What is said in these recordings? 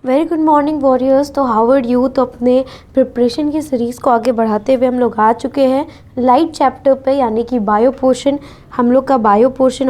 Very good morning warriors. तो how are you. तो अपने प्रिपरेशन की सीरीज़ को आगे बढ़ाते हुए हम लोग आ चुके हैं लाइट चैप्टर पे, यानी कि बायो पोर्शन। हम लोग का बायो पोर्शन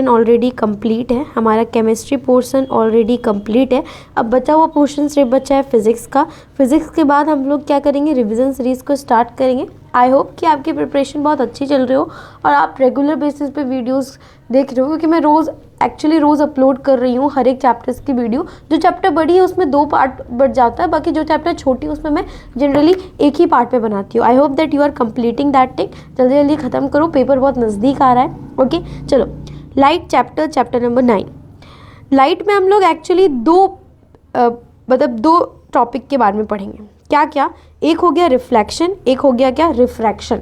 ऑलरेडी कंप्लीट है। हमारा केमिस्ट्री पोर्शन ऑलरेडी कंप्लीट है। अब बचा हुआ पोर्शन सिर्फ बचा है फिज़िक्स का। फिज़िक्स के बाद हम लोग क्या करेंगे, रिवीजन सीरीज़ को स्टार्ट करेंगे। आई होप कि आपकी प्रिपरेशन बहुत अच्छी चल रही हो और आप रेगुलर बेसिस पे वीडियोस देख रहे हो, क्योंकि मैं रोज़ अपलोड कर रही हूँ हर एक चैप्टर्स की वीडियो। जो चैप्टर बड़ी है उसमें 2 पार्ट बढ़ जाता है, बाकी जो चैप्टर छोटी है उसमें मैं जनरली एक ही पार्ट पे बनाती हूँ। I hope that you are completing that thing. जल्दी जल्दी ख़त्म करो, पेपर बहुत नज़दीक आ रहा है। ओके चलो, लाइट चैप्टर नंबर 9। लाइट में हम लोग एक्चुअली दो टॉपिक के बारे में पढ़ेंगे। क्या क्या? एक हो गया रिफ्लेक्शन, एक हो गया क्या, रिफ्रैक्शन।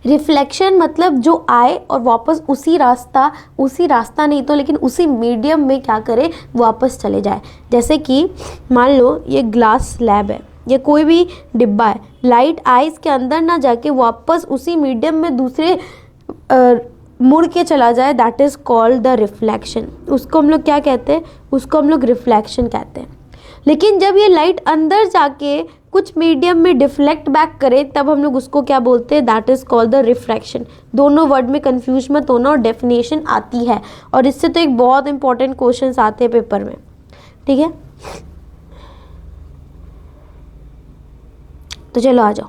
रिफ्लेक्शन मतलब जो आए और वापस उसी रास्ता नहीं तो लेकिन उसी मीडियम में क्या करे, वापस चले जाए। जैसे कि मान लो ये ग्लास स्लैब है, ये कोई भी डिब्बा है, लाइट आए इसके अंदर ना जाके वापस उसी मीडियम में दूसरे मुड़ के चला जाए, that is called the reflection. उसको हम लोग क्या कहते हैं, उसको हम लोग रिफ्लेक्शन कहते हैं। लेकिन जब ये लाइट अंदर जाके कुछ मीडियम में डिफ्लेक्ट बैक करे तब हम लोग उसको क्या बोलते हैं, that is called the refraction. दोनों वर्ड में कंफ्यूज मत होना और डेफिनेशन आती है, और इससे तो एक बहुत इंपॉर्टेंट क्वेश्चंस आते हैं पेपर में, ठीक है। तो चलो आ जाओ।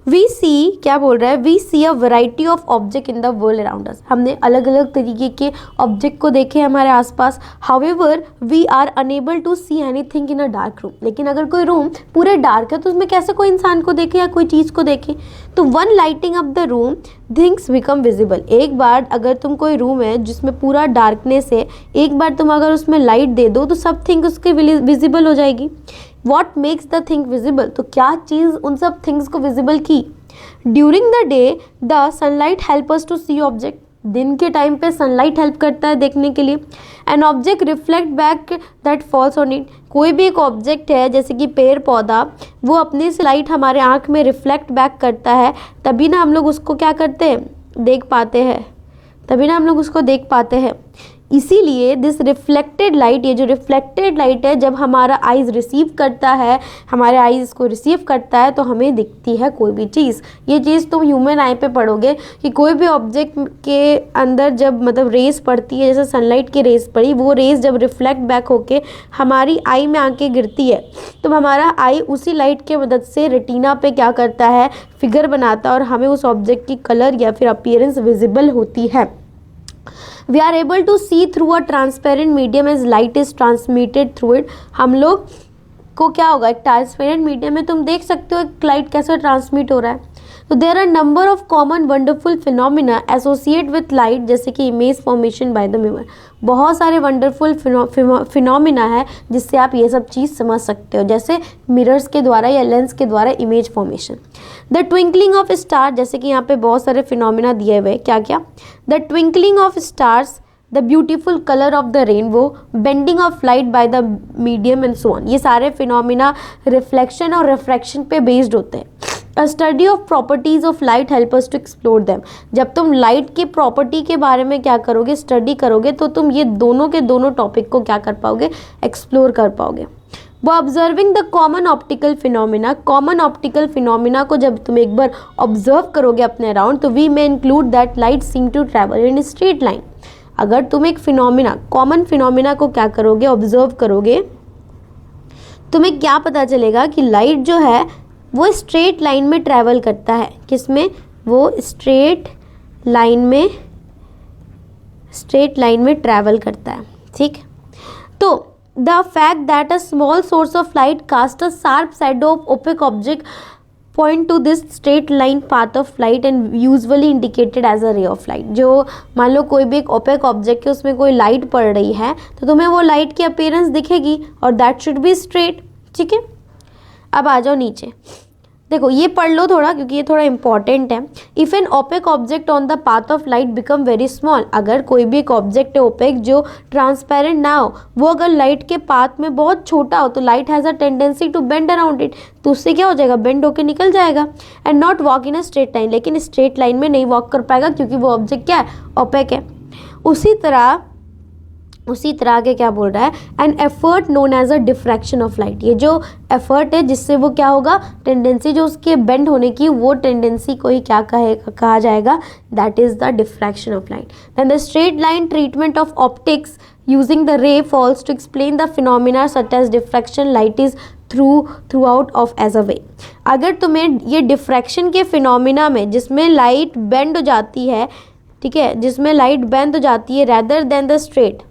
वी सी क्या बोल रहा है, we see a variety of object in the world around us. हमने अलग अलग तरीके के ऑब्जेक्ट को देखे हमारे आसपास। However we are unable to see anything in a dark room. लेकिन अगर कोई रूम पूरे डार्क है तो उसमें कैसे कोई इंसान को देखे या कोई चीज़ को देखे। तो one lighting up the room things become visible. एक बार अगर तुम कोई रूम है जिसमें पूरा डार्कनेस है, एक बार तुम अगर उसमें लाइट दे दो तो सब थिंग उसके विजिबल हो जाएगी। What makes the thing visible? तो क्या चीज़ उन सब थिंग्स को विजिबल की? During the day, the sunlight help us to see object. दिन के टाइम पे सनलाइट हेल्प करता है देखने के लिए। An object reflect back that falls on it. कोई भी एक ऑब्जेक्ट है जैसे कि पेड़ पौधा, वो अपनी से लाइट हमारे आँख में रिफ्लेक्ट बैक करता है, तभी ना हम लोग उसको क्या करते हैं, देख पाते हैं। इसीलिए दिस रिफ्लेक्टेड लाइट, ये जो रिफ्लेक्टेड लाइट है जब हमारा आइज़ रिसीव करता है, हमारे आइज़ को रिसीव करता है तो हमें दिखती है कोई भी चीज़। ये चीज़ तुम ह्यूमन आई पे पढ़ोगे कि कोई भी ऑब्जेक्ट के अंदर जब मतलब रेस पड़ती है, जैसे सनलाइट की रेस पड़ी, वो रेस जब रिफ्लेक्ट बैक होके हमारी आई में आके गिरती है तो हमारा आई उसी लाइट के मदद से रेटिना पे क्या करता है, फिगर बनाता है और हमें उस ऑब्जेक्ट की कलर या फिर अपीयरेंस विजिबल होती है। We are able to see through a transparent medium as light is transmitted through it. हम लोग को क्या होगा, एक ट्रांसपेरेंट मीडियम में तुम देख सकते हो एक लाइट कैसे ट्रांसमिट हो रहा है। तो there are number of common wonderful phenomena associate with light, जैसे कि image formation by the mirror. बहुत सारे वंडरफुल फिनोमिना है जिससे आप ये सब चीज़ समझ सकते हो, जैसे मिरर्स के द्वारा या लेंस के द्वारा image formation. The twinkling of star, जैसे कि यहाँ पे बहुत सारे फिनोमिना दिए हुए, क्या क्या, the twinkling of stars, the beautiful colour of the rainbow, bending of light by the medium and so on. ये सारे फिनोमिना रिफ्लेक्शन और रिफ्रैक्शन पे बेस्ड होते हैं। A study of properties of light help us to explore them. जब तुम light की property के बारे में क्या करोगे, स्टडी करोगे, तो तुम ये दोनों के दोनों टॉपिक को क्या कर पाओगे, एक्सप्लोर कर पाओगे। वो observing the common optical phenomena, common optical phenomena को जब तुम एक बार ऑब्जर्व करोगे अपने अराउंड, तो we may include that light seem to travel in straight line. अगर तुम एक फिनोमिना, कॉमन फिनोमिना को क्या करोगे, ऑब्जर्व करोगे, तुम्हें क्या पता चलेगा कि लाइट जो है वो स्ट्रेट लाइन में ट्रैवल करता है। किसमें, वो स्ट्रेट लाइन में ट्रैवल करता है, ठीक। तो the fact that a small source of light cast a sharp shadow of opaque object point to this straight line path of light and usually indicated as a ray of light. जो मान लो कोई भी एक opaque object है, उसमें कोई light पड़ रही है तो तुम्हें वो लाइट की अपीयरेंस दिखेगी और दैट शुड बी स्ट्रेट, ठीक है। अब आ जाओ नीचे, देखो ये पढ़ लो थोड़ा क्योंकि ये थोड़ा इंपॉर्टेंट है। If an opaque object on the path of light become very small, अगर कोई भी एक ऑब्जेक्ट है ओपेक जो ट्रांसपेरेंट ना हो, वो अगर लाइट के पाथ में बहुत छोटा हो तो light has a tendency to bend around it, तो उससे क्या हो जाएगा, बेंड होके निकल जाएगा। And not walk in a straight line, लेकिन स्ट्रेट लाइन में नहीं वॉक कर पाएगा क्योंकि वो ऑब्जेक्ट क्या है, ओपेक है। उसी तरह उसी तरह के क्या बोल रहा है, an effort known as a diffraction of light. ये जो एफर्ट है जिससे वो क्या होगा, टेंडेंसी जो उसके बेंड होने की, वो टेंडेंसी को ही क्या कहा जाएगा, that is the diffraction of light. Then the straight line treatment of optics using the ray falls to explain the phenomena such as diffraction light is through out of as a way. अगर तुम्हें ये diffraction के phenomena में जिसमें light bend हो जाती है, ठीक है, जिसमें लाइट बेंड हो जाती है रेदर देन द स्ट्रेट,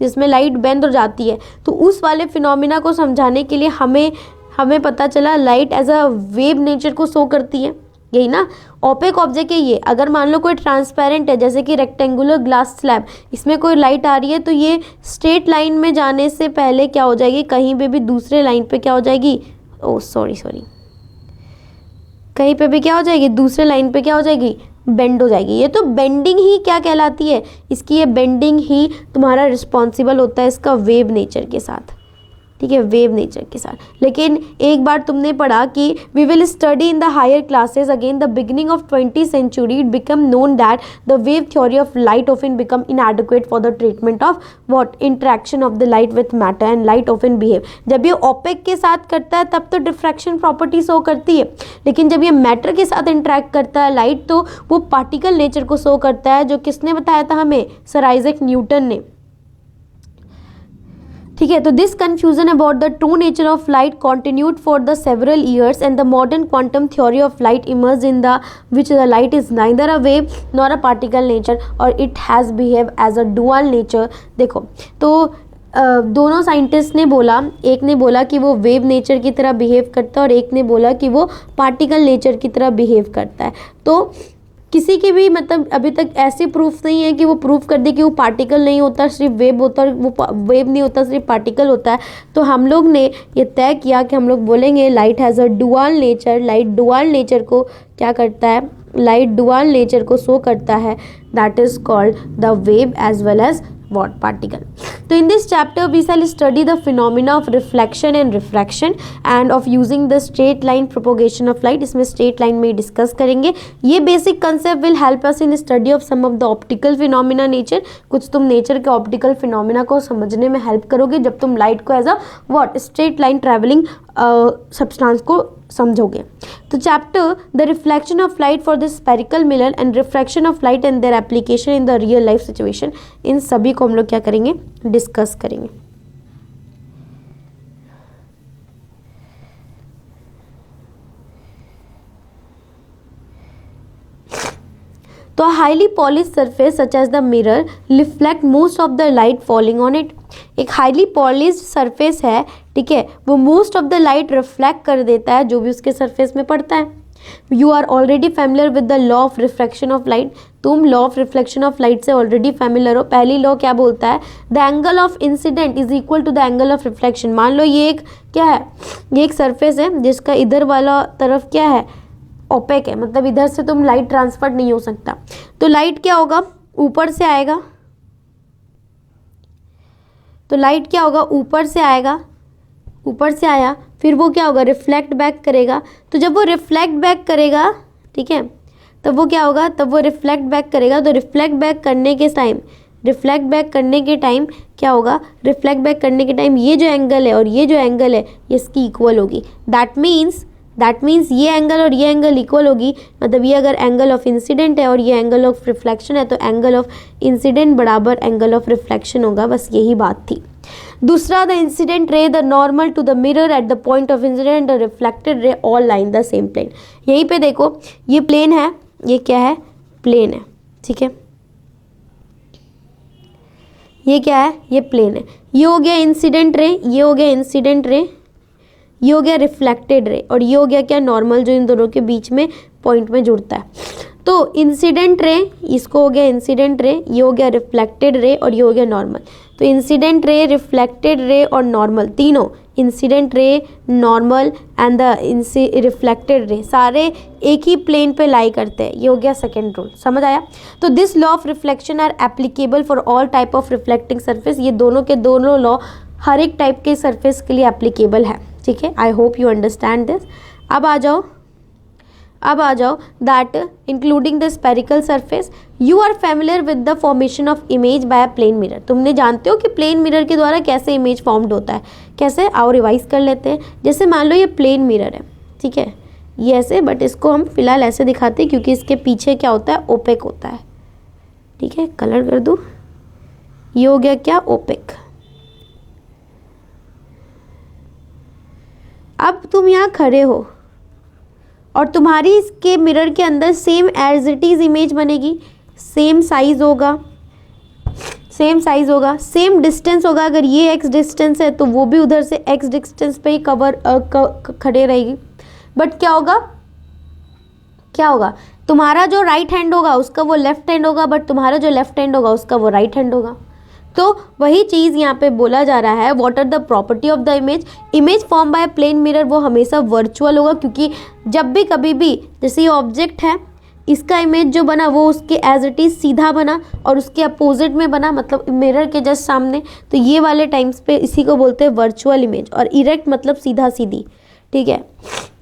जिसमें लाइट बेंड हो जाती है, तो उस वाले फिनोमिना को समझाने के लिए हमें पता चला light as a wave nature को शो करती है, यही ना। ओपेक ऑब्जेक्ट है ये, अगर मान लो कोई ट्रांसपेरेंट है जैसे कि रेक्टेंगुलर ग्लास स्लैब, इसमें कोई लाइट आ रही है तो ये स्ट्रेट लाइन में जाने से पहले क्या हो जाएगी, कहीं पे भी दूसरे लाइन पे क्या हो जाएगी, ओ सॉरी कहीं पे भी क्या हो जाएगी, दूसरे लाइन पे क्या हो जाएगी, बेंड हो जाएगी। ये तो बेंडिंग ही क्या कहलाती है, इसकी ये बेंडिंग ही तुम्हारा रिस्पॉन्सिबल होता है इसका वेव नेचर के साथ, ठीक है, वेव नेचर के साथ। लेकिन एक बार तुमने पढ़ा कि we will study in the higher classes again the beginning of 20th century it become known that the wave theory of light often become inadequate for the treatment of what, interaction of the light with matter and light often behave. जब ये OPEC के साथ करता है तब तो diffraction property show करती है, लेकिन जब ये मैटर के साथ इंटरेक्ट करता है लाइट, तो वो पार्टिकल नेचर को शो करता है, जो किसने बताया था हमें, सर आइजैक न्यूटन ने, ठीक है। तो this confusion about the true nature of light continued for the several years and the modern quantum theory of light emerge in the which the light is neither a wave nor a particle nature और it has behave as a dual nature. देखो तो दोनों scientist ने बोला, एक ने बोला कि वो वेव नेचर की तरह बिहेव करता है और एक ने बोला कि वो पार्टिकल नेचर की तरह बिहेव करता है। तो किसी की भी मतलब अभी तक ऐसी प्रूफ नहीं है कि वो प्रूफ कर दे कि वो पार्टिकल नहीं होता सिर्फ वेव होता, वो वेव नहीं होता सिर्फ पार्टिकल होता है। तो हम लोग ने ये तय किया कि हम लोग बोलेंगे light has a dual nature. Light dual nature को क्या करता है, लाइट डुअल नेचर को शो करता है, that is called the wave as well as what, particle. So in this chapter we shall study the phenomena of reflection and refraction and of using the straight line propagation of light. इसमें straight line में discuss करेंगे। ये basic concept will help us in study of some of the optical phenomena nature। कुछ तुम nature के optical phenomena को समझने में हेल्प करोगे जब तुम लाइट को as a what, straight line travelling substance को समझोगे। तो chapter the reflection of light for the spherical mirror and refraction of light and their application in the real life situation, इन सभी को हम लोग क्या करेंगे, डिस्कस करेंगे। तो highly polished surface such as the mirror reflect most of the light falling on it. एक हाईली पॉलिश सरफेस है, ठीक है, वो most of the light reflect कर देता है जो भी उसके सरफेस में पड़ता है। You are already familiar with the law of refraction of light. तुम law of reflection of light से ऑलरेडी फैमिलियर हो। पहली लॉ क्या बोलता है, the angle of incidence is equal to the angle of reflection. मान लो ये एक क्या है, ये एक सरफेस है जिसका इधर वाला तरफ क्या है, ओपेक है, मतलब इधर से तुम लाइट ट्रांसफर नहीं हो सकता। तो लाइट क्या होगा, ऊपर से आएगा, तो लाइट क्या होगा, ऊपर से आएगा, ऊपर से आया, फिर वो क्या होगा, रिफ्लेक्ट बैक करेगा। तो जब वो रिफ्लेक्ट बैक करेगा, ठीक है, तब वो क्या होगा, तब वो रिफ्लेक्ट बैक करेगा। तो रिफ्लेक्ट बैक करने के टाइम, रिफ्लेक्ट बैक करने के टाइम क्या होगा, रिफ्लेक्ट बैक करने के टाइम ये जो एंगल है और ये जो एंगल है ये इसकी इक्वल होगी। दैट मीन्स ये एंगल और ये एंगल इक्वल होगी। मतलब ये अगर एंगल ऑफ इंसिडेंट है और ये एंगल ऑफ रिफ्लेक्शन है तो एंगल ऑफ इंसिडेंट बराबर एंगल ऑफ रिफ्लेक्शन होगा। बस यही बात थी। दूसरा, the incident ray the normal to the mirror at the point of incident the reflected ray all line the same plane. यहीं पे देखो ये प्लेन है, ये क्या है, प्लेन है, ठीक है, ये क्या है, ये प्लेन है। ये हो गया इंसिडेंट रे, ये हो गया इंसिडेंट रे, ये हो गया रिफ्लेक्टेड रे और ये हो गया क्या, नॉर्मल, जो इन दोनों के बीच में पॉइंट में जुड़ता है। तो इंसिडेंट रे, इसको हो गया इंसिडेंट रे, ये हो गया रिफ्लेक्टेड रे और ये हो गया नॉर्मल। तो इंसिडेंट रे, रिफ्लेक्टेड रे और नॉर्मल, तीनों incident ray, normal and the reflected रे सारे एक ही प्लेन पे लाई करते हैं। ये हो गया सेकेंड रूल, समझ आया। तो this law of reflection are applicable for all type of reflecting surface. ये दोनों के दोनों लॉ हर एक टाइप के सरफेस के लिए एप्लीकेबल है, ठीक है। I hope you understand this. अब आ जाओ, अब आ जाओ, that including the spherical surface, you are familiar with the formation of image by a plane mirror. तुमने जानते हो कि प्लेन मिरर के द्वारा कैसे इमेज फॉर्म्ड होता है। कैसे, आओ रिवाइज कर लेते हैं। जैसे मान लो ये प्लेन मिरर है, ठीक है, ये ऐसे, बट इसको हम फिलहाल ऐसे दिखाते हैं क्योंकि इसके पीछे क्या होता है, ओपेक होता है, ठीक है, कलर कर दूँ, ये हो गया क्या, ओपेक। अब तुम यहाँ खड़े हो और तुम्हारी इसके मिरर के अंदर same as it is image बनेगी, सेम साइज होगा, सेम डिस्टेंस होगा। अगर ये एक्स डिस्टेंस है तो वो भी उधर से एक्स डिस्टेंस पे ही खड़े रहेगी। बट क्या होगा, तुम्हारा जो राइट हैंड होगा उसका वो लेफ्ट हैंड होगा, बट तुम्हारा जो लेफ्ट हैंड होगा उसका वो राइट हैंड होगा। तो वही चीज़ यहाँ पे बोला जा रहा है, what are the property of the image form by plane mirror, वो हमेशा वर्चुअल होगा, क्योंकि जब भी कभी भी जैसे ये ऑब्जेक्ट है, इसका इमेज जो बना वो उसके एज इट इज़ सीधा बना और उसके अपोजिट में बना, मतलब मिरर के जस्ट सामने। तो ये वाले टाइम्स पे इसी को बोलते हैं वर्चुअल इमेज, और इरेक्ट मतलब सीधा सीधी, ठीक है।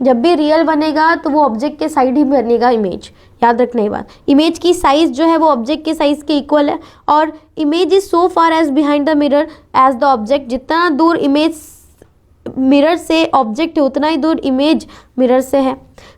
जब भी रियल बनेगा तो वो ऑब्जेक्ट के साइड ही बनेगा इमेज, याद रखना ये बात। इमेज की साइज जो है वो ऑब्जेक्ट के साइज के इक्वल है, और image is so far as behind the mirror as the object. जितना दूर इमेज मिरर से ऑब्जेक्ट है उतना ही दूर इमेज मिरर से है।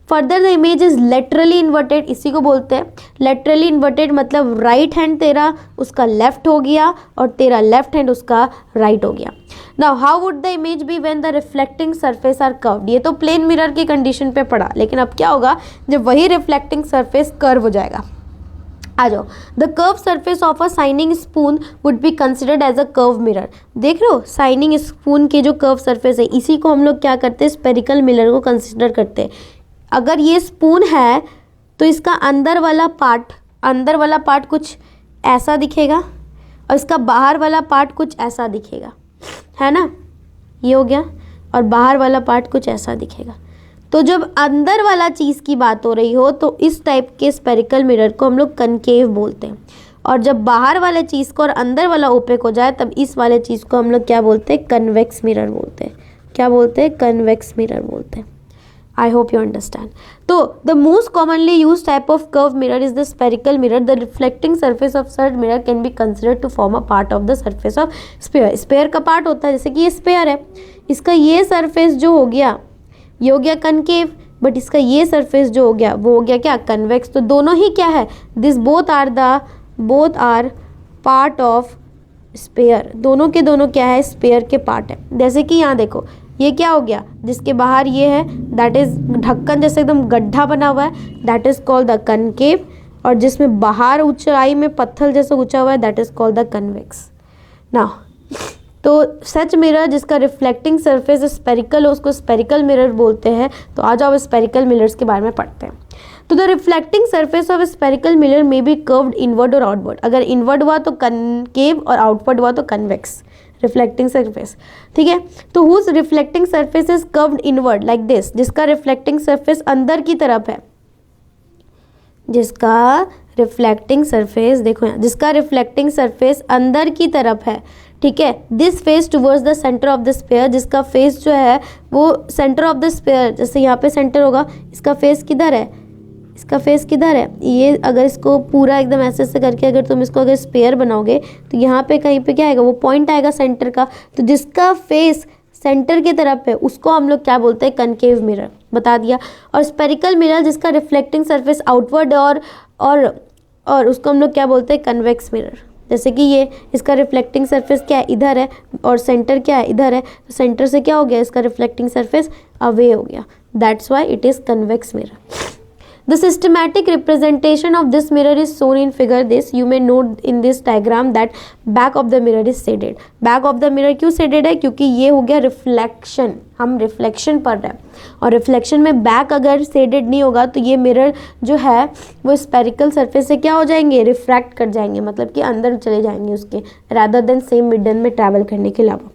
Further the image is laterally inverted, इसी को बोलते हैं लेटरली इन्वर्टेड, मतलब राइट हैंड तेरा उसका लेफ्ट हो गया और तेरा लेफ्ट हैंड उसका राइट हो गया। Now how would the image be when the reflecting surface are curved. ये तो प्लेन मिरर की कंडीशन पे पड़ा, लेकिन अब क्या होगा जब वही रिफ्लेक्टिंग सरफेस कर्व हो जाएगा। आ जाओ, the curve surface of a shining spoon would be considered as a curve mirror. देख रहे हो साइनिंग स्पून के जो कर्व सरफेस है, इसी को हम लोग क्या करते हैं, स्पेरिकल मिरर को कंसिडर करते हैं। अगर ये स्पून है तो इसका अंदर वाला पार्ट कुछ ऐसा दिखेगा और इसका बाहर वाला पार्ट कुछ ऐसा दिखेगा, है ना, ये हो गया, और बाहर वाला पार्ट कुछ ऐसा दिखेगा। तो जब अंदर वाला चीज़ की बात हो रही हो तो इस टाइप के स्पेरिकल मिरर को हम लोग कनकेव बोलते हैं, और जब बाहर वाले चीज़ को और अंदर वाला ओपेक हो जाए तब इस वाले चीज़ को हम लोग क्या बोलते हैं, कन्वेक्स मिरर बोलते हैं। क्या बोलते हैं, कन्वेक्स मिरर बोलते हैं। I hope you understand. So the most commonly used type of curved mirror is the spherical mirror. The reflecting surface of such mirror can be considered to form a part of the surface of sphere. Sphere का part होता है, जैसे कि ये spare है, इसका ये surface जो हो गया ये हो गया कनकेव, बट इसका ये सरफेस जो हो गया वो हो गया क्या, कन्वेक्स। तो दोनों ही क्या है, this both are part of sphere. दोनों के दोनों क्या है, स्पेयर के पार्ट है। जैसे कि यहाँ देखो ये क्या हो गया, जिसके बाहर ये है दैट इज ढक्कन जैसे एकदम गड्ढा बना हुआ है, that is called the concave, और जिसमें बाहर ऊंचाई में पत्थर जैसा ऊंचा हुआ है that is called the convex. Now तो सच मिरर जिसका रिफ्लेक्टिंग सरफेस स्पेरिकल हो उसको स्पेरिकल मिरर बोलते हैं। तो आ जाओ स्पेरिकल मिरर्स के बारे में पढ़ते हैं। तो the reflecting surface of spherical mirror में बी कर्व्ड इनवर्ड और आउटवर्ड। अगर इनवर्ड हुआ तो कनकेव और आउटवर्ड हुआ तो कन्वेक्स रिफ्लेक्टिंग सरफेस, ठीक है। तो whose reflecting surface is curved inward like this, जिसका रिफ्लेक्टिंग सरफेस अंदर की तरफ है, जिसका रिफ्लेक्टिंग सरफेस देखो यहाँ, जिसका रिफ्लेक्टिंग सरफेस अंदर की तरफ है, ठीक है। This face towards the centre of the sphere, जिसका फेस जो है वो सेंटर ऑफ द स्फीयर, जैसे यहाँ पे सेंटर होगा, इसका फेस किधर है, इसका फेस किधर है, ये अगर इसको पूरा एकदम ऐसे करके अगर तुम इसको अगर स्फीयर बनाओगे तो यहाँ पे कहीं पे क्या आएगा, वो पॉइंट आएगा सेंटर का। तो जिसका फेस सेंटर की तरफ है उसको हम लोग क्या बोलते हैं, कनकेव मिरर, बता दिया। और स्पेरिकल मिरर जिसका रिफ्लेक्टिंग सरफेस आउटवर्ड और उसको हम लोग क्या बोलते हैं, कन्वेक्स मिरर। जैसे कि ये इसका रिफ्लेक्टिंग सरफेस क्या है, इधर है, और सेंटर क्या है, इधर है, तो सेंटर से क्या हो गया, इसका रिफ्लेक्टिंग सरफेस अवे हो गया, that's why it is convex mirror. The systematic representation of this mirror is shown in figure this. You may note in this diagram that back of the mirror is shaded. Back of the mirror क्यों shaded है, क्योंकि ये हो गया reflection, हम reflection पढ़ रहे हैं, और रिफ्लेक्शन में बैक अगर शेडेड नहीं होगा तो ये मिरर जो है वो स्पेरिकल सरफेस से क्या हो जाएंगे, रिफ्रैक्ट कर जाएंगे, मतलब कि अंदर चले जाएंगे उसके, रादर देन सेम मिडन में ट्रैवल करने के अलावा।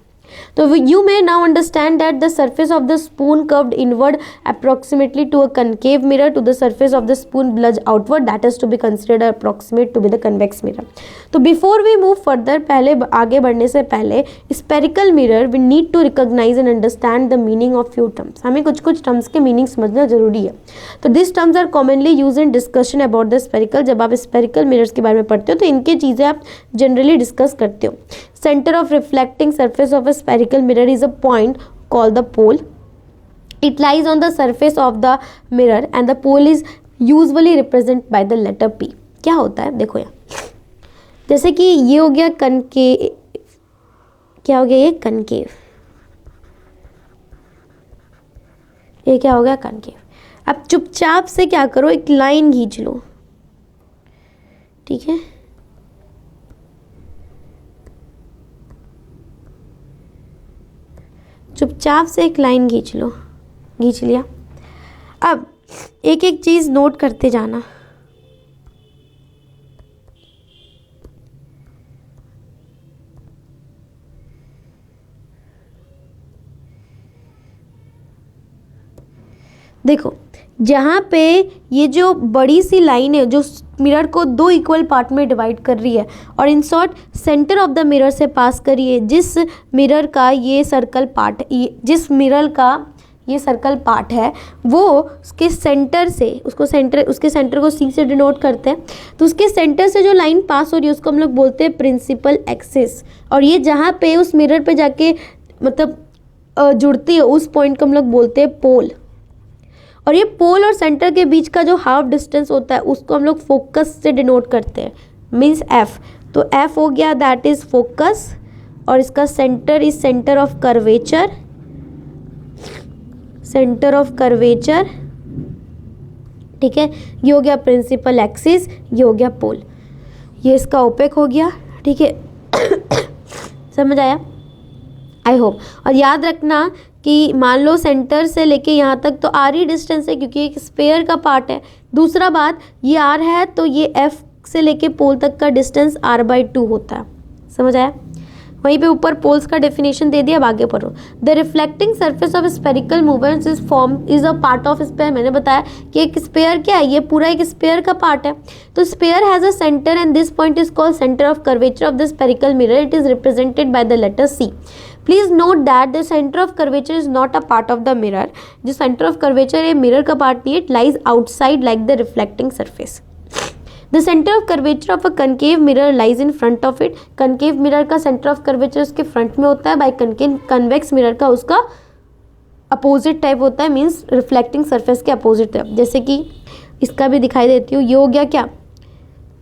तो you may now understand that the surface of the spoon curved inward approximately to a concave mirror to the surface of the spoon bulged outward, that is to be considered approximate to be the convex mirror. तो before we move further, पहले आगे बढ़ने से पहले spherical mirror we need to recognize and understand the meaning of few terms. हमें कुछ कुछ terms के meaning समझना जरूरी है. तो these terms are commonly used in discussion about the spherical. जब आप spherical mirrors के बारे में पढ़ते हो तो इनके चीज़ें आप generally discuss करते हो. Center of reflecting surface of a spherical mirror is a point called the pole. It lies on the surface of the mirror and the pole is usually represented by the letter P. क्या होता है देखो यहाँ, जैसे कि ये हो गया कनकेव, क्या हो गया ये कनकेव, ये क्या हो गया कनकेव. अब चुपचाप से क्या करो, एक लाइन खींच लो, ठीक है. चुपचाप से एक लाइन खींच लो, खींच लिया. अब एक एक चीज़ नोट करते जाना. देखो जहाँ पे ये जो बड़ी सी लाइन है जो मिरर को दो इक्वल पार्ट में डिवाइड कर रही है और in short centre of the mirror से पास करिए, जिस मिरर का ये सर्कल पार्ट, जिस मिरर का ये सर्कल पार्ट है वो उसके सेंटर से, उसके सेंटर को सी से डिनोट करते हैं. तो उसके सेंटर से जो लाइन पास हो रही है उसको हम लोग बोलते हैं प्रिंसिपल एक्सिस. और ये जहाँ पे उस मिरर पे जाके मतलब जुड़ती है उस पॉइंट को हम लोग बोलते हैं पोल. और ये पोल और सेंटर के बीच का जो हाफ डिस्टेंस होता है उसको हम लोग फोकस से डिनोट करते हैं, मीन्स एफ. तो एफ हो गया दैट इज फोकस और इसका centre is centre of curvature, centre of curvature, ठीक है. ये हो गया प्रिंसिपल एक्सिस, ये हो गया पोल, ये इसका ओपेक हो गया, ठीक है. समझ आया आई होप. और याद रखना कि मान लो सेंटर से लेके यहाँ तक तो आर ही डिस्टेंस है क्योंकि एक स्पेयर का पार्ट है. दूसरा बात ये आर है तो ये एफ से लेके पोल तक का डिस्टेंस r/2 होता है. समझ आया. वहीं पे ऊपर पोल्स का डेफिनेशन दे दिया. अब आगे पढ़ो. The reflecting surface of spherical movements is a part of sphere. मैंने बताया कि एक स्पेयर क्या है, ये पूरा एक स्पेयर का पार्ट है. तो sphere has a centre and this point is called centre of curvature of the spherical mirror. It is represented by the letter C. Please note that the centre of curvature is not a part of the mirror. जो centre of curvature है mirror का part नहीं है. It lies outside like the reflecting surface. The centre of curvature of a concave mirror lies in front of it. Concave mirror का centre of curvature उसके front में होता है. Bye convex mirror का उसका अपोजिट टाइप होता है, means reflecting surface के अपोजिट टाइप. जैसे कि इसका भी दिखाई देती हूँ. ये हो गया क्या,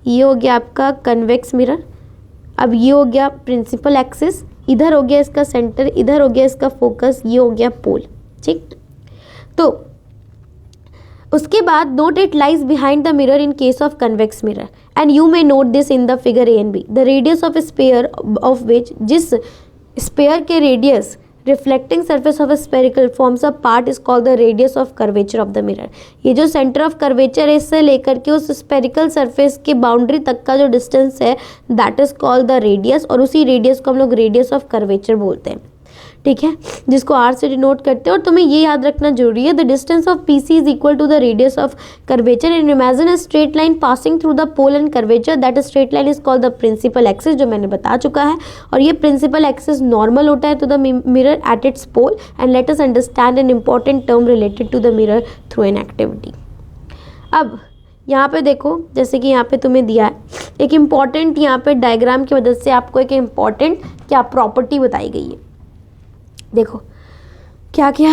ये हो गया आपका कन्वेक्स मिरर. अब ये हो गया प्रिंसिपल एक्सिस, इधर हो गया इसका सेंटर, इधर हो गया इसका फोकस, ये हो गया पोल. ठीक. तो उसके बाद note it lies behind the mirror in case of convex mirror and you may note this in the figure A and B. The radius of sphere of which, जिस स्पेयर के radius reflecting surface of spherical forms a part is called the radius of curvature of the mirror. ये जो centre of curvature है इससे लेकर के उस spherical surface की बाउंड्री तक का जो डिस्टेंस है that is called the radius. और उसी रेडियस को हम लोग रेडियस ऑफ कर्वेचर बोलते हैं. ठीक है, जिसको आर से डिनोट करते हैं. और तुम्हें ये याद रखना जरूरी है the distance of P C is equal to the radius of curvature. And imagine a straight line passing through the pole and curvature. That straight line is called the principal axis, जो मैंने बता चुका है. और ये principal axis normal होता है to the mirror at its pole. And let us understand an important term related to the mirror through an activity. अब यहाँ पे देखो, जैसे कि यहाँ पे तुम्हें दिया है एक इम्पॉर्टेंट, यहाँ पे डायग्राम की मदद से आपको एक इम्पॉर्टेंट क्या प्रॉपर्टी बताई गई है. देखो क्या क्या,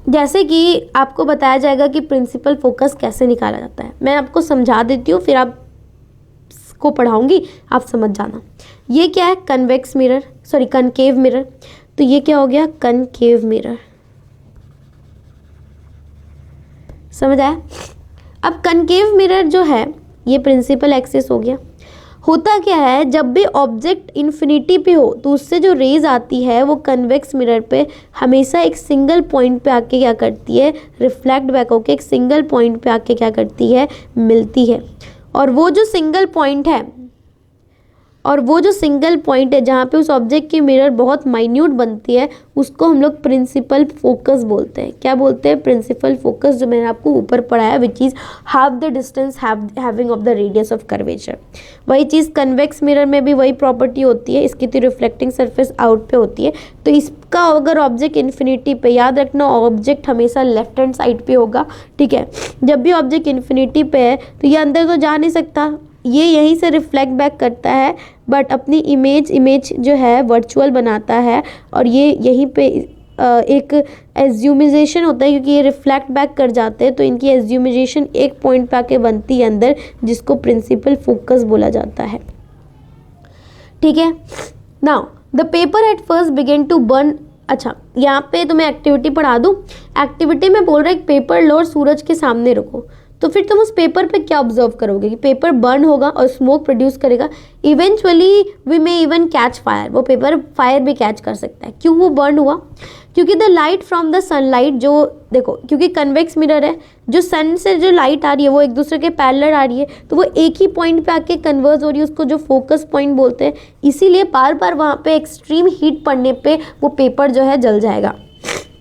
जैसे कि आपको बताया जाएगा कि प्रिंसिपल फोकस कैसे निकाला जाता है. मैं आपको समझा देती हूँ, फिर आप को पढ़ाऊंगी, आप समझ जाना. ये क्या है, convex mirror, sorry concave mirror. तो ये क्या हो गया, कनकेव मिरर. समझ आया. अब कनकेव मिरर जो है ये प्रिंसिपल एक्सिस हो गया. होता क्या है, जब भी ऑब्जेक्ट इन्फिनिटी पे हो तो उससे जो रेज आती है वो कन्वेक्स मिरर पे हमेशा एक सिंगल पॉइंट पे आके क्या करती है, रिफ्लेक्ट बैक होके एक सिंगल पॉइंट पे आके क्या करती है, मिलती है. और वो जो सिंगल पॉइंट है और वो जो सिंगल पॉइंट है जहाँ पे उस ऑब्जेक्ट की मिरर बहुत माइन्यूट बनती है उसको हम लोग प्रिंसिपल फोकस बोलते हैं। क्या बोलते हैं? प्रिंसिपल फोकस, जो मैंने आपको ऊपर पढ़ाया, which is half the distance having of the radius of curvature. वही चीज़ कन्वेक्स मिरर में भी वही प्रॉपर्टी होती है, इसकी तो रिफ्लेक्टिंग सरफेस आउट पे होती है। तो इसका अगर ऑब्जेक्ट इन्फिनिटी पे, याद रखना ऑब्जेक्ट हमेशा लेफ्ट हैंड साइड पे होगा, ठीक है। जब भी ऑब्जेक्ट इन्फिनिटी पे है तो ये अंदर तो जा नहीं सकता, ये यहीं से रिफ्लेक्ट बैक करता है, बट अपनी इमेज जो है वर्चुअल बनाता है, और ये यहीं पे एक एज्यूमिजेशन होता है, क्योंकि ये रिफ्लेक्ट बैक कर जाते हैं तो इनकी एज्यूमिजेशन एक पॉइंट पे आके बनती है अंदर, जिसको प्रिंसिपल फोकस बोला जाता है, ठीक है। Now the paper at first begin to burn. अच्छा, यहाँ पे तुम्हें एक्टिविटी पढ़ा दूँ। एक्टिविटी में बोल रहा है पेपर लो और सूरज के सामने रखो, तो फिर तुम उस पेपर पे क्या ऑब्जर्व करोगे कि पेपर बर्न होगा और स्मोक प्रोड्यूस करेगा। Eventually we may even catch fire, वो पेपर फायर भी कैच कर सकता है। क्यों वो बर्न हुआ? क्योंकि the light from the sunlight, जो देखो क्योंकि कन्वेक्स मिरर है, जो सन से जो लाइट आ रही है वो एक दूसरे के पैरेलल आ रही है, तो वो एक ही पॉइंट पे आके कन्वर्ज हो रही है, उसको जो फोकस पॉइंट बोलते हैं। इसीलिए बार बार वहाँ पे एक्सट्रीम हीट पड़ने पे वो पेपर जो है जल जाएगा।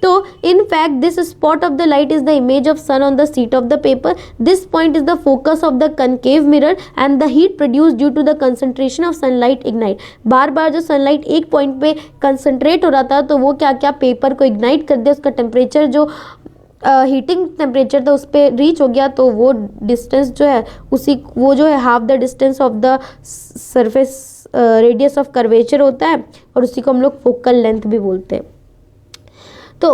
तो in fact this spot of the light is the image of sun on the sheet of the paper. This point is the focus of the concave mirror and the heat produced due to the concentration of sunlight ignite. बार बार जो sunlight एक point पे concentrate हो रहा था तो वो क्या क्या पेपर को इग्नाइट कर दिया, उसका टेम्परेचर जो हीटिंग टेम्परेचर था उस पर रीच हो गया, तो वो डिस्टेंस जो है उसी वो जो है half the distance of the surface radius of curvature होता है, और उसी को हम लोग फोकल लेंथ भी बोलते हैं। तो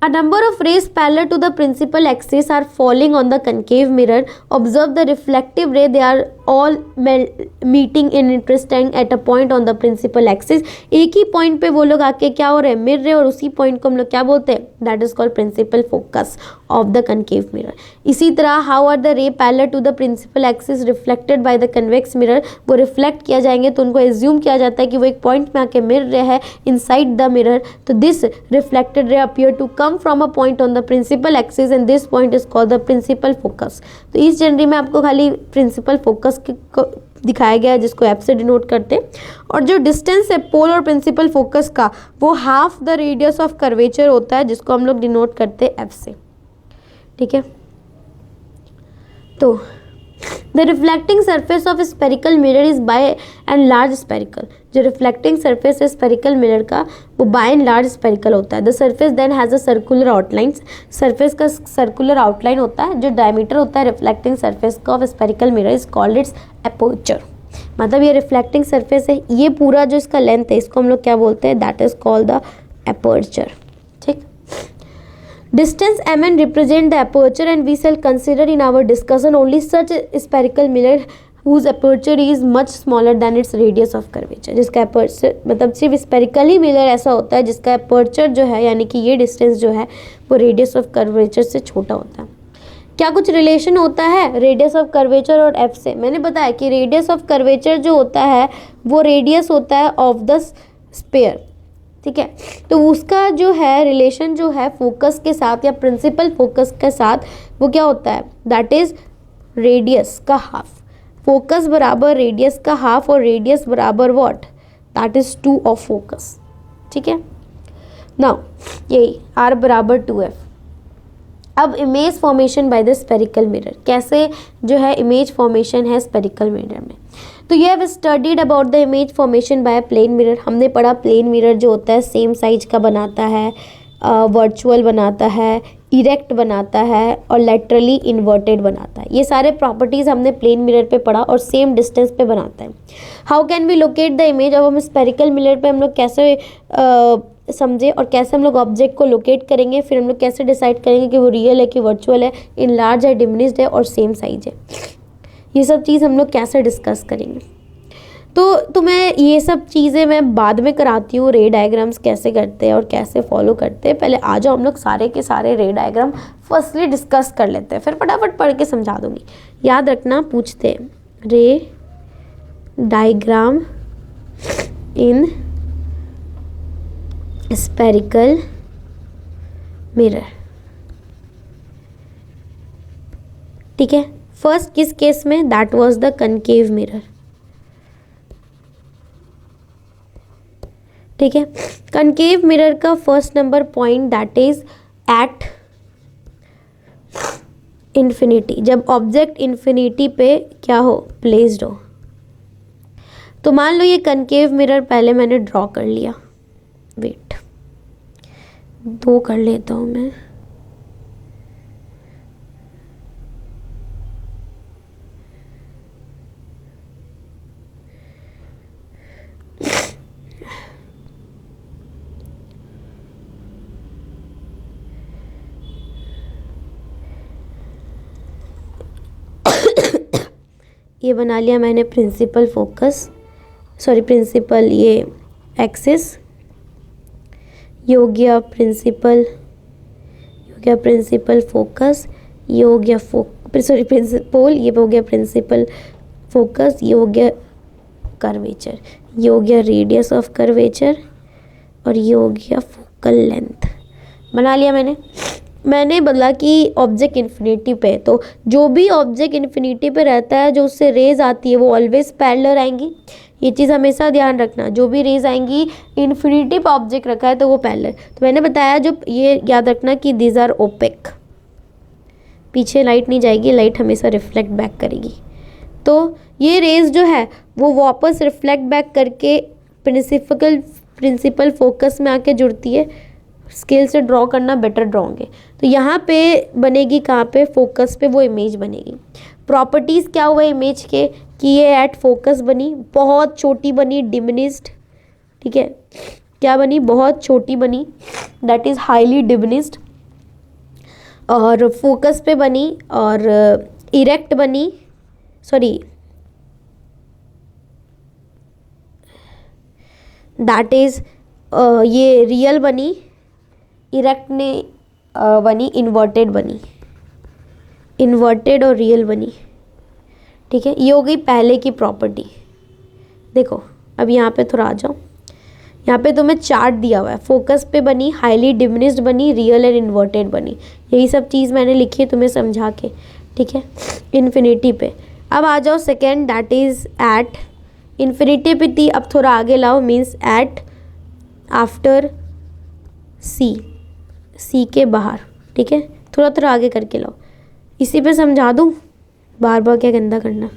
a number of rays parallel to the principal axis are falling on the concave mirror. Observe the reflective ray, they are all meeting in intersecting at a point on the principal axis. एक ही point पे वो लोग आके क्या हो रहे हैं, मिल रहे हैं, और उसी पॉइंट को हम लोग क्या बोलते हैं? That is called principal focus of the concave mirror. इसी तरह how are the ray parallel to the principal axis reflected by the convex mirror, वो रिफ्लेक्ट किया जाएंगे तो उनको एज्यूम किया जाता है कि वो एक पॉइंट में आके मिल रहे हैं इनसाइड द मिरर। तो this reflected ray appear to come from a point on the principal axis and this point is called the principal focus. तो इस जनरली में आपको खाली प्रिंसिपल फोकस को दिखाया गया है, जिसको एफ से डिनोट करते हैं, और जो डिस्टेंस है पोल और प्रिंसिपल फोकस का वो half the radius of curvature होता है, जिसको हम लोग डिनोट करते हैं एफ से, ठीक है। तो the reflecting surface of spherical mirror is by and large spherical. जो रिफ्लेक्टिंग सरफेस है स्पेरिकल मिरर का वो बाय एंड लार्ज स्पेरिकल होता है। The surface then has a circular outline, surface का सर्कुलर आउटलाइन होता है। जो डायमीटर होता है रिफ्लेक्टिंग सरफेस का of spherical mirror is called its aperture. मतलब ये रिफ्लेक्टिंग सरफेस है, ये पूरा जो इसका लेंथ है इसको हम लोग क्या बोलते हैं? That is called the aperture, ठीक। Distance mn represent the aperture and we shall consider in our discussion only such a spherical mirror whose aperture is much smaller than its radius of curvature। जिसका aperture मतलब सिर्फ spherical ही mirror ऐसा होता है जिसका aperture जो है यानी कि ये डिस्टेंस जो है वो रेडियस ऑफ कर्वेचर से छोटा होता है। क्या कुछ रिलेशन होता है रेडियस ऑफ कर्वेचर और एफ से? मैंने बताया कि रेडियस ऑफ कर्वेचर जो होता है वो रेडियस होता है ऑफ द स्फीयर, ठीक है। तो उसका जो है रिलेशन जो है फोकस के साथ या प्रिंसिपल फोकस के साथ वो क्या होता है? दैट इज रेडियस का हाफ। फोकस बराबर रेडियस का हाफ, और रेडियस बराबर what? That is 2 of focus, ठीक है। नाउ यही r बराबर 2f। अब image formation by the spherical mirror, कैसे जो है इमेज फॉर्मेशन है स्पेरिकल मिरर में। तो you have studied about the image formation by plane mirror. हमने पढ़ा प्लेन मिरर जो होता है सेम साइज का बनाता है, वर्चुअल बनाता है, इरेक्ट बनाता है और लेटरली इन्वर्टेड बनाता है। ये सारे प्रॉपर्टीज़ हमने प्लेन मिरर पे पढ़ा और सेम डिस्टेंस पे बनाता है। How can we locate the image? अब हम स्पेरिकल मिरर पे हम लोग कैसे समझे और कैसे हम लोग ऑब्जेक्ट को लोकेट करेंगे, फिर हम लोग कैसे डिसाइड करेंगे कि वो रियल है कि वर्चुअल है, इन लार्ज है, डिमिनिश्ड है और सेम साइज है। ये सब चीज़ हम लोग कैसे डिस्कस करेंगे। तो तुम्हें ये सब चीज़ें मैं बाद में कराती हूँ, रे डायग्राम्स कैसे करते हैं और कैसे फॉलो करते हैं। पहले आ जाओ हम लोग सारे के सारे रे डायग्राम फर्स्टली डिस्कस कर लेते हैं, फिर फटाफट पढ़ के समझा दूँगी। याद रखना, पूछते हैं रे डायग्राम इन स्पेरिकल मिरर, ठीक है। फर्स्ट किस केस में? That was the concave mirror, ठीक है। कनकेव मिरर का first number point that is at infinity, जब ऑब्जेक्ट इन्फिनिटी पे क्या हो, प्लेस्ड हो। तो मान लो ये कनकेव मिरर पहले मैंने ड्रॉ कर लिया, वेट 2 कर लेता हूँ मैं। ये बना लिया मैंने प्रिंसिपल फोकस, सॉरी प्रिंसिपल ये एक्सिस, ये हो गया प्रिंसिपल फोकस, ये हो गया सॉरी प्रिंसिपल, ये हो गया प्रिंसिपल फोकस, ये हो गया कर्वेचर, ये हो गया रेडियस ऑफ कर्वेचर, और ये हो गया फोकल लेंथ। बना लिया मैंने बोला कि ऑब्जेक्ट इन्फिनिटी पे, तो जो भी ऑब्जेक्ट इन्फिनिटी पे रहता है, जो उससे रेज आती है वो ऑलवेज पैरेलल आएंगी। ये चीज़ हमेशा ध्यान रखना, जो भी रेज आएंगी इन्फिनिटी पे ऑब्जेक्ट रखा है तो वो पैरेलल। तो मैंने बताया, जो ये याद रखना कि दीज आर ओपेक, पीछे लाइट नहीं जाएगी, लाइट हमेशा रिफ्लेक्ट बैक करेगी। तो ये रेज जो है वो वापस रिफ्लेक्ट बैक करके प्रिंसिपल फोकस में आके जुड़ती है। स्केल से ड्रॉ करना बेटर ड्रॉ होंगे। तो यहाँ पे बनेगी कहाँ पे, फोकस पे वो इमेज बनेगी। प्रॉपर्टीज़ क्या हुआ इमेज के कि ये एट फोकस बनी, बहुत छोटी बनी, डिमिनिस्ड, ठीक है। क्या बनी, बहुत छोटी बनी, दैट इज़ हाईली डिमिनिस्ड। और फोकस पे बनी और इरेक्ट बनी, सॉरी दैट इज़ ये रियल बनी, इरेक्ट ने बनी, इन्वर्टेड बनी, इन्वर्टेड और रियल बनी, ठीक है। ये हो गई पहले की प्रॉपर्टी। देखो अब यहाँ पे थोड़ा आ जाओ, यहाँ पे तुम्हें चार्ट दिया हुआ है, फोकस पे बनी, हाईली डिमिनिस्ड बनी, रियल एंड इन्वर्टेड बनी, यही सब चीज़ मैंने लिखी है तुम्हें समझा के, ठीक है, इन्फिनिटी पे। अब आ जाओ second, that is at infinity पे थी, अब थोड़ा आगे लाओ, मीन्स एट आफ्टर सी के बाहर, ठीक है, थोड़ा थोड़ा आगे करके लाओ। इसी पे समझा दूँ, बार बार क्या गंदा करना।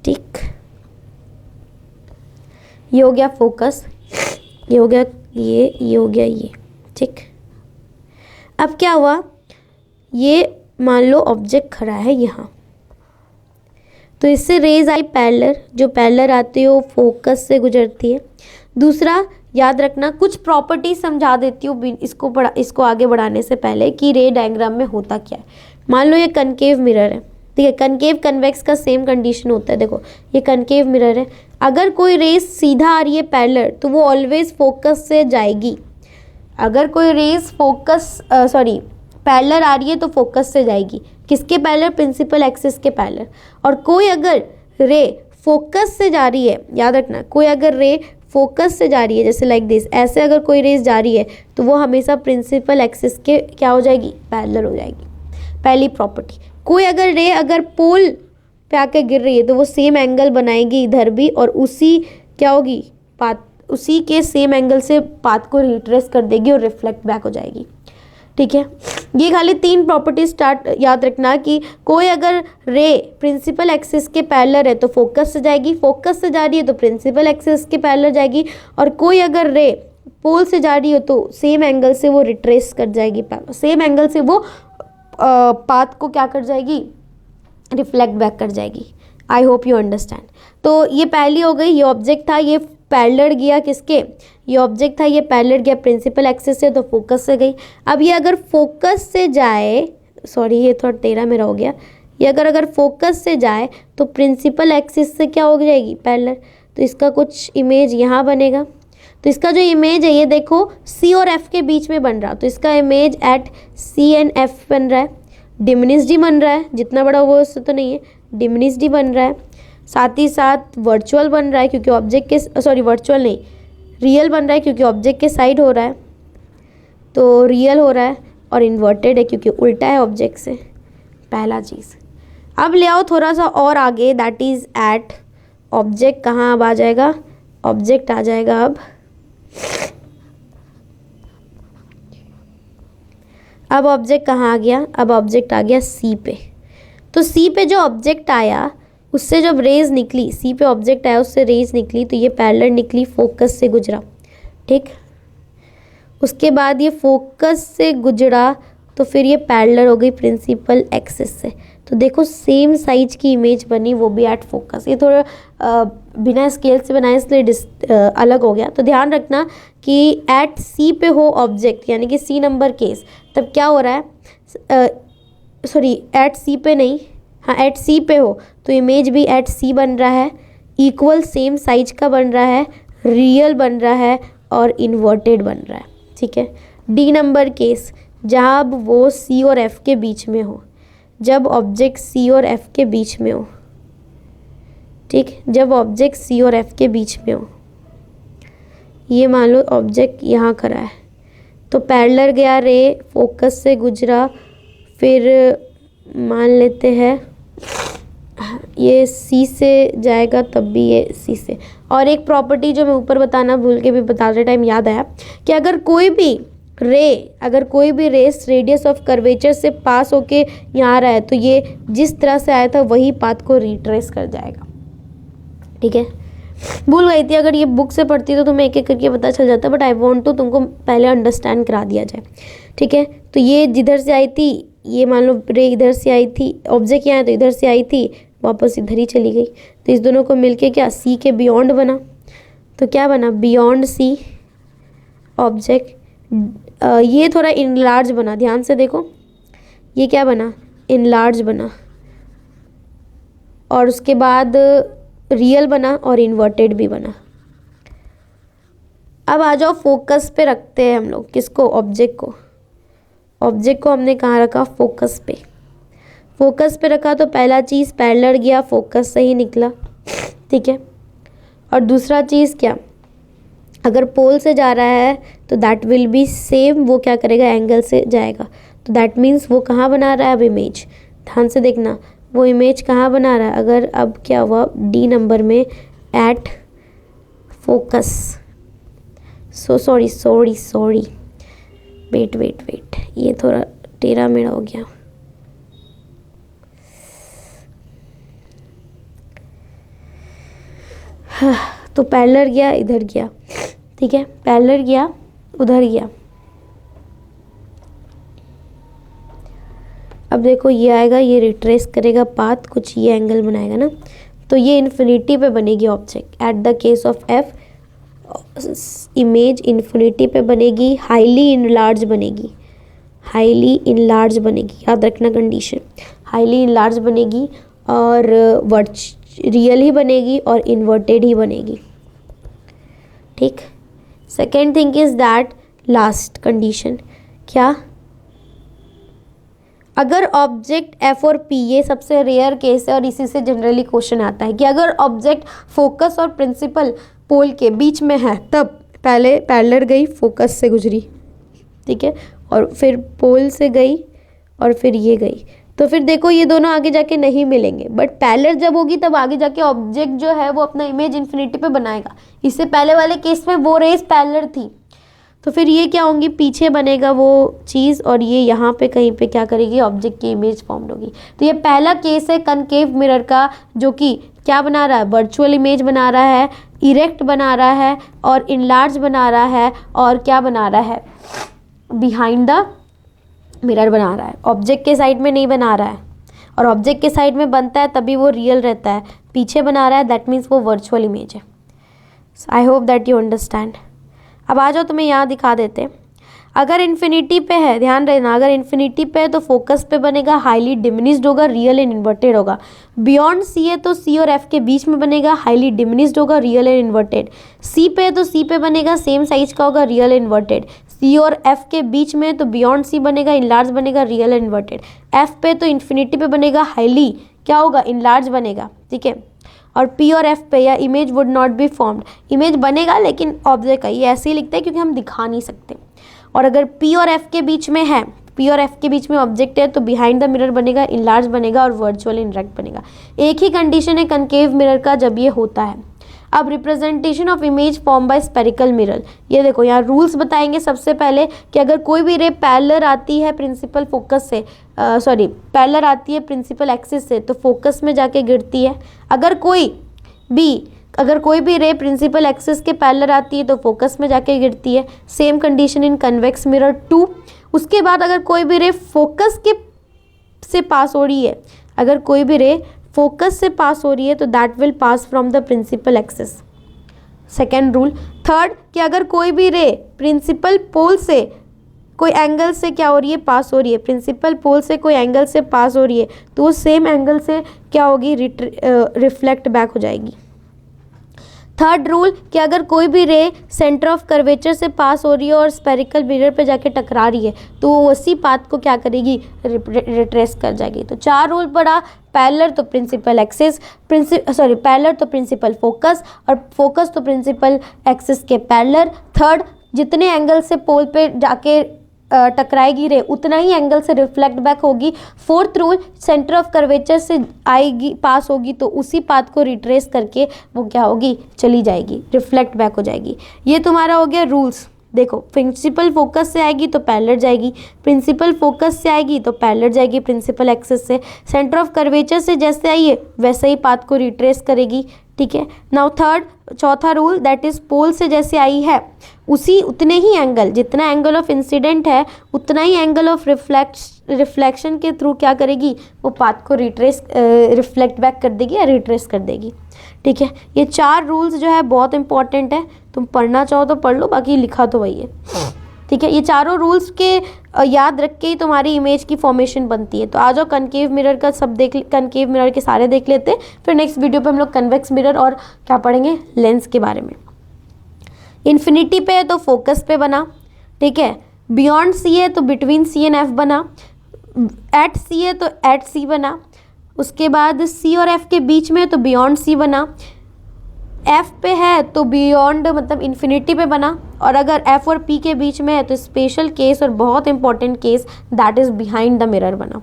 ठीक, ये हो गया फोकस, ये हो गया ये हो गया ये, ठीक। अब क्या हुआ, ये मान लो ऑब्जेक्ट खड़ा है यहाँ, तो इससे रेज आई पैरेलल, जो पैरेलल आती है वो फोकस से गुजरती है। दूसरा याद रखना, कुछ प्रॉपर्टी समझा देती हूँ इसको आगे बढ़ाने से पहले कि रे डायग्राम में होता क्या है। मान लो ये कनकेव मिरर है, ठीक है, कनकेव कन्वेक्स का सेम कंडीशन होता है। देखो ये कनकेव मिरर है, अगर कोई रेज सीधा आ रही है पैरेलल तो वो ऑलवेज फोकस से जाएगी। अगर कोई रेज पैरेलल आ रही है तो फोकस से जाएगी। किसके पैरेलल, प्रिंसिपल एक्सिस के पैरेलल। और कोई अगर रे फोकस से जा रही है, याद रखना, कोई अगर रे फोकस से जा रही है, जैसे लाइक दिस, ऐसे अगर कोई रेज जा रही है तो वो हमेशा प्रिंसिपल एक्सिस के क्या हो जाएगी, पैरेलल हो जाएगी। पहली प्रॉपर्टी। कोई अगर रे अगर पोल पे आके गिर रही है तो वो सेम एंगल बनाएगी इधर भी, और उसी क्या होगी, पाथ, उसी के सेम एंगल से पाथ को रिट्रेस कर देगी और रिफ्लेक्ट बैक हो जाएगी, ठीक है। ये खाली 3 प्रॉपर्टी याद रखना कि कोई अगर रे प्रिंसिपल एक्सिस के पैरेलल है तो फोकस से जाएगी, फोकस से जा रही है तो प्रिंसिपल एक्सिस के पैरेलल जाएगी, और कोई अगर रे पोल से जा रही हो तो सेम एंगल से वो रिट्रेस कर जाएगी, सेम एंगल से वो पाथ को क्या कर जाएगी, रिफ्लेक्ट बैक कर जाएगी। आई होप यू अंडरस्टैंड। तो ये पहली हो गई, ये ऑब्जेक्ट था, ये पैरेलल गया किसके, ये ऑब्जेक्ट था, ये पैरेलल गया प्रिंसिपल एक्सिस से तो फोकस से गई। अब ये अगर फोकस से जाए, सॉरी ये थोड़ा टेढ़ा मेरा हो गया, ये अगर फोकस से जाए तो प्रिंसिपल एक्सिस से क्या हो जाएगी, पैरेलल। तो इसका कुछ इमेज यहाँ बनेगा। तो इसका जो इमेज है ये देखो सी और एफ के बीच में बन रहा, तो इसका image at C and F बन रहा है। डिमिनिस्ड ही बन रहा है, जितना बड़ा वो उससे तो नहीं है, डिमिनिस्ड ही बन रहा है। साथ ही साथ वर्चुअल बन रहा है क्योंकि ऑब्जेक्ट के, सॉरी वर्चुअल नहीं, रियल बन रहा है क्योंकि ऑब्जेक्ट के साइड हो रहा है, तो रियल हो रहा है। और इन्वर्टेड है क्योंकि उल्टा है ऑब्जेक्ट से, पहला चीज़। अब ले आओ थोड़ा सा और आगे, दैट इज़ एट ऑब्जेक्ट। कहाँ अब आ जाएगा? ऑब्जेक्ट आ जाएगा अब ऑब्जेक्ट कहाँ आ गया? अब ऑब्जेक्ट आ गया सी पे। तो सी पे जो ऑब्जेक्ट आया उससे जब रेज निकली, सी पे ऑब्जेक्ट आया उससे रेज निकली, तो ये पैरेलल निकली, फोकस से गुजरा, ठीक। उसके बाद ये फोकस से गुजरा तो फिर ये पैरेलल हो गई प्रिंसिपल एक्सिस से। तो देखो सेम साइज की इमेज बनी, वो भी एट फोकस। ये थोड़ा बिना स्केल से बनाए इसलिए अलग हो गया। तो ध्यान रखना कि एट सी पे हो ऑब्जेक्ट, यानी कि सी नंबर केस, तब क्या हो रहा है, सॉरी एट सी पे नहीं, हाँ एट सी पे हो तो इमेज भी एट सी बन रहा है, इक्वल सेम साइज का बन रहा है, रियल बन रहा है और इन्वर्टेड बन रहा है, ठीक है। डी नंबर केस, जब वो सी और एफ के बीच में हो, जब ऑब्जेक्ट सी और एफ के बीच में हो, ठीक, जब ऑब्जेक्ट सी और एफ के बीच में हो, ये मान लो ऑब्जेक्ट यहाँ खड़ा है, तो पैरेलल गया रे, फोकस से गुजरा, फिर मान लेते हैं ये सी से जाएगा, तब भी ये सी से। और एक प्रॉपर्टी जो मैं ऊपर बताना भूल के भी बताते टाइम याद आया कि अगर कोई भी रेस रेडियस ऑफ कर्वेचर से पास होके यहाँ आ रहा है तो ये जिस तरह से आया था वही पाथ को रिट्रेस कर जाएगा, ठीक है। भूल गई थी, अगर ये बुक से पढ़ती तो तुम्हें एक एक करके पता चल जाता, बट आई वांट टू तुमको पहले अंडरस्टैंड करा दिया जाए, ठीक है। तो ये जिधर से आई थी, ये मान लो रे इधर से आई थी, ऑब्जेक्ट यहाँ है तो इधर से आई थी, वापस इधर ही चली गई, तो इस दोनों को मिलके क्या सी के बियॉन्ड बना। तो क्या बना? Beyond C object. ये थोड़ा इनलार्ज बना, ध्यान से देखो, ये क्या बना? इनलार्ज बना, और उसके बाद रियल बना और इन्वर्टेड भी बना। अब आ जाओ फोकस पे रखते हैं हम लोग, किसको? ऑब्जेक्ट को। ऑब्जेक्ट को हमने कहाँ रखा? फोकस पे। फोकस पे रखा तो पहला चीज़ पैरेलल गया, फोकस से ही निकला, ठीक है। और दूसरा चीज़ क्या? अगर पोल से जा रहा है तो दैट विल बी सेम, वो क्या करेगा? एंगल से जाएगा, तो दैट मीन्स वो कहाँ बना रहा है अब इमेज? ध्यान से देखना, वो इमेज कहाँ बना रहा है? अगर अब क्या हुआ डी नंबर में एट फोकस, सॉरी वेट, ये थोड़ा टेढ़ा मेढ़ा हो गया। तो पैरेलल गया, इधर गया, ठीक है, पैरेलल गया, उधर गया। अब देखो ये आएगा, ये रिट्रेस करेगा पाथ, कुछ ये एंगल बनाएगा ना, तो ये इन्फिनिटी पे बनेगी object. At the case of F image infinity पे बनेगी, हाईली इनलार्ज बनेगी, हाईली इनलार्ज बनेगी, याद रखना कंडीशन, हाईली इनलार्ज बनेगी और रियल ही बनेगी और इन्वर्टेड ही बनेगी, ठीक। Second thing is that last condition, क्या? अगर ऑब्जेक्ट एफ और पी, ये सबसे रेयर केस है और इसी से जनरली क्वेश्चन आता है कि अगर ऑब्जेक्ट फोकस और प्रिंसिपल पोल के बीच में है, तब पहले पैरेलल गई, फोकस से गुजरी, ठीक है, और फिर पोल से गई और फिर ये गई, तो फिर देखो ये दोनों आगे जाके नहीं मिलेंगे, बट पैरेलल जब होगी तब आगे जाके ऑब्जेक्ट जो है वो अपना इमेज इन्फिनिटी पे बनाएगा। इससे पहले वाले केस में वो रेस पैरेलल थी, तो फिर ये क्या होंगी? पीछे बनेगा वो चीज़ और ये यहाँ पे कहीं पे क्या करेगी? ऑब्जेक्ट की इमेज फॉर्म होगी। तो ये पहला केस है कनकेव मिरर का, जो कि क्या बना रहा है? वर्चुअल इमेज बना रहा है, इरेक्ट बना रहा है और इनलार्ज बना रहा है, और क्या बना रहा है? बिहाइंड द मिरर बना रहा है, ऑब्जेक्ट के साइड में नहीं बना रहा है। और ऑब्जेक्ट के साइड में बनता है तभी वो रियल रहता है, पीछे बना रहा है दैट मीन्स वो वर्चुअल इमेज है। I hope that you understand. अब आ जाओ तुम्हें यहाँ दिखा देते हैं। अगर इन्फिनिटी पे है, ध्यान रखना, अगर इन्फिनिटी पे है तो फोकस पे बनेगा, हाईली डिमिनिश्ड होगा, रियल एंड इन्वर्टेड होगा। बियॉन्ड सी है तो सी और एफ के बीच में बनेगा, हाईली डिमिनिश्ड होगा, रियल एंड इन्वर्टेड। सी पे है तो सी पे बनेगा, सेम साइज का होगा, रियल एंड इन्वर्टेड। सी और एफ के बीच में तो बियॉन्ड सी बनेगा, इनलार्ज बनेगा, रियल एंड इन्वर्टेड। एफ पे तो इन्फिनिटी पे बनेगा, हाईली क्या होगा? इनलार्ज बनेगा, ठीक है। और पी और एफ पे या image would not be formed, image बनेगा लेकिन ऑब्जेक्ट का, ये ऐसे ही लिखता है क्योंकि हम दिखा नहीं सकते। और अगर पी और एफ के बीच में है पी और एफ के बीच में ऑब्जेक्ट है तो बिहाइंड द मिरर बनेगा, इनलार्ज बनेगा और वर्चुअल इंटरेक्ट बनेगा। एक ही कंडीशन है कनकेव मिरर का जब ये होता है। अब representation of image form bye spherical mirror, ये देखो यहाँ रूल्स बताएंगे सबसे पहले कि अगर कोई भी रे पैरेलल आती है प्रिंसिपल फोकस से, पैरेलल आती है प्रिंसिपल एक्सिस से तो फोकस में जाके गिरती है। अगर कोई भी रे प्रिंसिपल एक्सिस के पैरेलल आती है तो फोकस में जाके गिरती है। Same condition in convex mirror 2। उसके बाद अगर कोई भी रे फोकस के से पास हो रही है, अगर कोई भी रे फोकस से पास हो रही है तो that will pass from the principal axis. Second rule. Third कि अगर कोई भी रे प्रिंसिपल पोल से कोई एंगल से क्या हो रही है, पास हो रही है, प्रिंसिपल पोल से कोई एंगल से पास हो रही है तो वो सेम एंगल से क्या होगी, रिफ्लेक्ट बैक हो जाएगी। थर्ड रूल कि अगर कोई भी रे सेंटर ऑफ कर्वेचर से पास हो रही है और स्पेरिकल मिरर पे जाके टकरा रही है तो वो उसी पाथ को क्या करेगी, रिट्रेस कर जाएगी। तो 4 रूल पड़ा, पैरेलल तो प्रिंसिपल एक्सिस, पैरेलल तो प्रिंसिपल फोकस और फोकस तो प्रिंसिपल एक्सिस के पैरेलल। थर्ड, जितने एंगल से पोल पे जाके टकराएगी रे उतना ही एंगल से रिफ्लेक्ट बैक होगी। Fourth rule, centre of curvature से आएगी, पास होगी तो उसी पाथ को रिट्रेस करके वो क्या होगी, चली जाएगी, रिफ्लेक्ट बैक हो जाएगी। ये तुम्हारा हो गया रूल्स। देखो प्रिंसिपल फोकस से आएगी तो पैरेलल जाएगी, प्रिंसिपल फोकस से आएगी तो पैरेलल जाएगी प्रिंसिपल एक्सिस से, सेंटर ऑफ कर्वेचर से जैसे आई है वैसे ही पाथ को रिट्रेस करेगी। ठीक है। नाउ चौथा रूल दैट इज पोल से जैसे आई है उतने ही एंगल, जितना एंगल ऑफ इंसिडेंट है उतना ही एंगल ऑफ रिफ्लेक्शन के थ्रू क्या करेगी, वो पाथ को रिफ्लेक्ट बैक कर देगी या रिट्रेस कर देगी। ठीक है। ये 4 रूल्स जो है बहुत इंपॉर्टेंट है, तुम पढ़ना चाहो तो पढ़ लो, बाकी लिखा तो वही है। ठीक है। ये चारों रूल्स के याद रख के ही तुम्हारी इमेज की फॉर्मेशन बनती है। तो आ जाओ कनकेव मिरर का सब कनकेव मिरर के सारे देख लेते हैं, फिर नेक्स्ट वीडियो पे हम लोग कन्वेक्स मिरर और क्या पढ़ेंगे, लेंस के बारे में। इन्फिनिटी पे है तो फोकस पे बना। ठीक है। बियॉन्ड सी है तो बिटवीन सी एंड एफ बना। एट सी है तो एट सी बना। उसके बाद सी और एफ के बीच में है तो बियॉन्ड सी बना। एफ पे है तो बियॉन्ड मतलब इन्फिनिटी पे बना। और अगर एफ और पी के बीच में है तो स्पेशल केस और बहुत important case that is behind the mirror बना।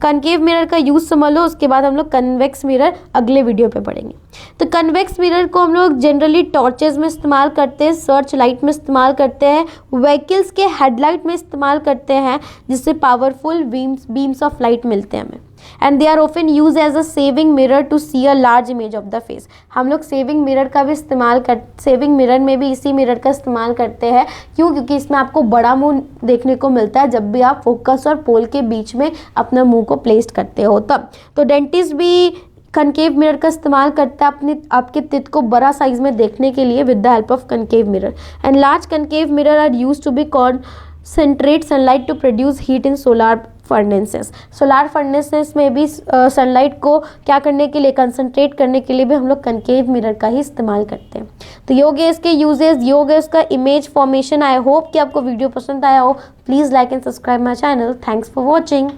कनकेव मिरर का यूज समझ लो, उसके बाद हम लोग कन्वेक्स मिरर अगले वीडियो पे पढ़ेंगे। तो कन्वेक्स मिरर को हम लोग जनरली टॉर्चेज में इस्तेमाल करते हैं, सर्च लाइट में इस्तेमाल करते हैं, व्हीकल्स के हेडलाइट में इस्तेमाल करते हैं जिससे पावरफुल बीम्स ऑफ लाइट मिलते हैं हमें। And they are often use as a shaving mirror to see a large image of the face. हम लोग सेविंग मिरर का भी सेविंग मिरर में भी इसी मिरर का इस्तेमाल करते हैं। क्यों? क्योंकि इसमें आपको बड़ा मुंह देखने को मिलता है जब भी आप फोकस और पोल के बीच में अपना मुंह को प्लेस करते हो तब। तो डेंटिस्ट भी कनकेव मिरर का इस्तेमाल करता है आपके तित को बड़ा साइज में देखने के लिए with the help of concave mirror. And large concave mirror are use to be concentrate sunlight to produce heat in solar furnaces। Solar furnaces में भी सनलाइट को क्या करने के लिए, कंसंट्रेट करने के लिए भी हम लोग कनकेव मिरर का ही इस्तेमाल करते हैं। तो ये हो गए इसके यूजेस, ये हो गया इसका इमेज फॉर्मेशन। आई होप कि आपको वीडियो पसंद आया हो। Please like and subscribe my channel. Thanks for watching.